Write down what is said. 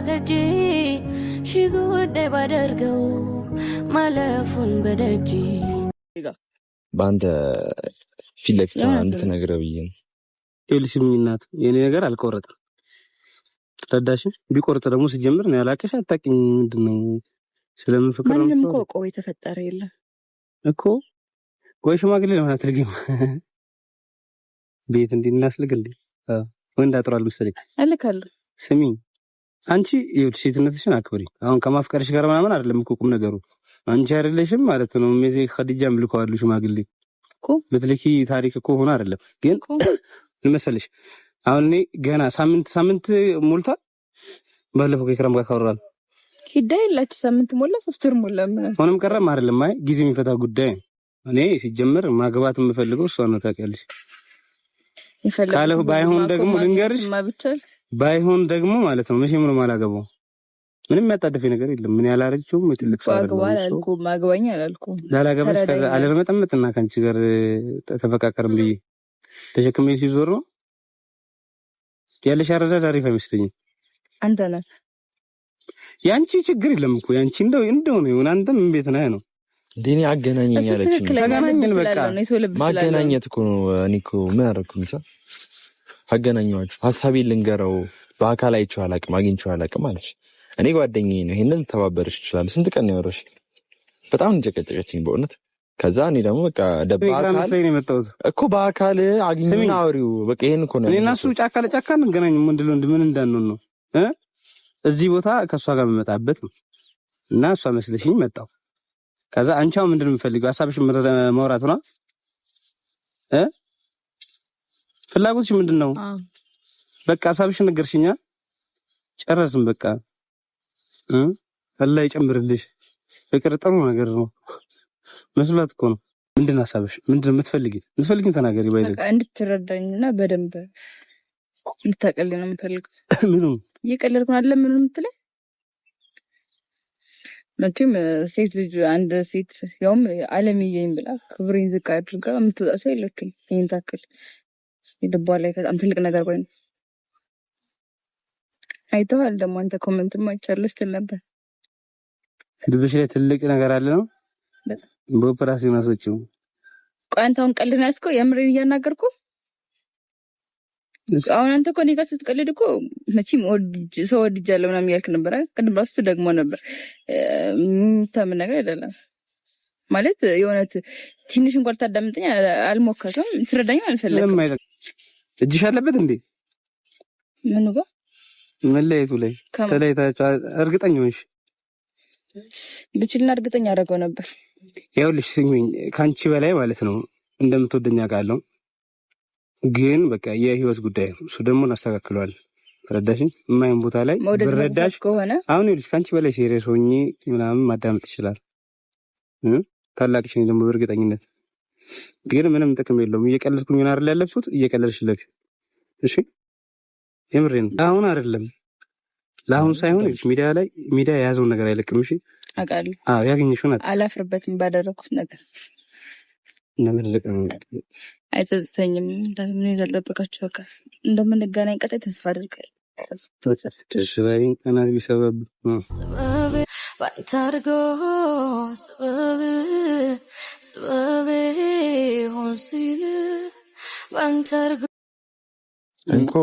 ገጂ ሽጉዴ ባደርገው ማለፉን በደጂ በአንተ ፊት ለፊት እንድትነግረው ብዬ ነው። ይኸውልሽ እናት የኔ ነገር አልቆረጥም። ረዳሽ ቢቆርጥ ደግሞ ሲጀምር ነው ያላቀሽ አታውቂኝ። ምንድነው ስለምን ፍቅር ነው? ምንም እኮ ቆይ የተፈጠረ የለም እኮ ወይ ሽማግሌ ለምን አትልጊም? ቤት እንዲናስልግ እንዴ ወንድ አጥሯል መሰለኝ። አልካለሁ። ስሚ አንቺ ይኸውልሽ ሴትነትሽን አክብሪ። አሁን ከማፍቀርሽ ጋር ምናምን አይደለም እኮ ቁም ነገሩ። አንቺ አይደለሽም ማለት ነው ሜዜ ኸዲጃም ልከዋሉ ሽማግሌ እኮ በትልኪ ታሪክ እኮ ሆነ አይደለም ግን ለምሳሌ አሁን እኔ ገና ሳምንት ሞልቷል። ባለፈው ከክረም ጋር ካወራን ሂዳ የላችሁ ሳምንት ሞላ 3 ወር ሞላ ምን ሆነም ቀረም አይደለም። አይ ጊዜ የሚፈታ ጉዳይ እኔ ሲጀምር ማግባት የምፈልገው እሷ ነው ታውቂያለሽ። ካለው ባይሆን ደግሞ ልንገርሽ ባይሆን ደግሞ ማለት ነው መቼም ነው የማላገባው። ምንም የሚያጣደፈኝ ነገር የለም። ምን ያላረችውም ትልቅ ሰው አይደለም። ማግባኝ አላልኩም ላላገባሽ ከዛ አለመጠመጥና ካንቺ ጋር ተፈቃቀርም ብዬ ተሸክሜ ሲዞር ነው ያለሽ አረዳድ አሪፍ አይመስለኝም። አንተ ነህ ያንቺ ችግር የለም እኮ ያንቺ እንደው ነው አንተም ምን ቤት ነህ ነው ዲኒ አገናኘኝ ያለችኝ ተገናኘን በቃ ማገናኘት እኮ ነው። እኔ እኮ ምን አደረኩኝ? አገናኘኋችሁ ሐሳቤን ልንገረው በአካል አይቼው አላውቅም አግኝቼው አላውቅም አለች። እኔ ጓደኛዬ ነው ይሄንን ተባበርሽ ይችላል። ስንት ቀን ነው ያወራሽ? በጣም እንጨቀጨቀችኝ በእውነት። ከዛ እኔ ደግሞ በቃ በአካል አግኝና አውሪው በቃ ይሄን እኮ ነው። እኔና እሱ ጫካ ለጫካ እንገናኝ ምን እንዳንሆን ነው እዚህ ቦታ ከሷ ጋር መመጣበት ነው እና እሷ መስለሽኝ መጣው። ከዛ አንቺው ምንድነው የምፈልገው? ሐሳብሽን ማውራት ነው ፍላጎትሽ ምንድነው? በቃ ሐሳብሽን ነገርሽኛ ጨረስን በቃ አላህ ይጨምርልሽ። ፍቅር ጥሩ ነገር ነው መስሏት እኮ ነው። ምንድነው ሐሳብሽ? ምንድነው የምትፈልጊው ተናገሪ። ባይዘ በቃ እንድትረዳኝና በደንብ እንድታቀልኝ ነው የምፈልገው። ምኑን እየቀለድኩ አይደለም። ምኑን የምትለኝ መቼም ሴት ልጅ አንድ ሴት ያውም አለምዬኝ ብላ ክብሬን ዝቅ አድርጋ የምትወጣ ሰው የለችም። ይሄን ታክል ልቧ ላይ በጣም ትልቅ ነገር ቆይ ነው። አይተዋል ደግሞ አንተ ኮሜንትም አይቻለሁ ስትል ነበር። ልብሽ ላይ ትልቅ ነገር አለ ነው በኦፕራሲዮን አሰጪው። ቆይ አንተ አሁን ቀልድ ነው ያዝከው? የምሬን እያናገርኩ አሁን አንተ እኮ እኔ ጋር ስትቀልድ እኮ መቼም ሰው ወድጃለሁ ምናምን እያልክ ነበር አይደል? ቅድም ራሱ ደግሞ ነበር ተምን ነገር አይደለም ማለት የሆነት ትንሽ እንኳን ልታዳምጠኝ አልሞከርክም። ትረዳኝ አልፈለግም። እጅሽ አለበት እንዴ? ምኑ ጋር መለየቱ ላይ ተለያይታችሁ እርግጠኛ ሆንሽ? ብችልና እርግጠኛ አደረገው ነበር። ይኸውልሽ ስሚኝ፣ ካንቺ በላይ ማለት ነው እንደምትወደኝ አውቃለሁ። ግን በቃ የህይወት ጉዳይ ነው። እሱ ደግሞ እናስተካክለዋል። ረዳሽኝ የማይሆን ቦታ ላይ ብረዳሽ ከሆነ አሁን ይኸውልሽ ካንቺ በላይ ሲሪየስ ሆኜ ምናምን ማዳመጥ ይችላል። ታላቅሽ ነኝ ደግሞ በእርግጠኝነት። ግን ምንም ጥቅም የለውም። እየቀለድኩኝ ነው አይደል ያለብሱት? እየቀለድሽለት እሺ፣ የምሬን አሁን አይደለም ለአሁን ሳይሆን ሚዲያ የያዘውን ነገር አይለቅም። እሺ አውቃለሁ። አዎ ያገኘሽውን አላፍርበትም ባደረኩት ነገር አይጸጽተኝም። ለምን ያልጠበቃችሁ በቃ እንደምንገናኝ ቀጣይ ተስፋ አድርጋለሁ። ተስፋዬን ቀናት ቢሰበብ ባንታርጎ ስበብ ሆን ሲል ባንታርጎ እንኮ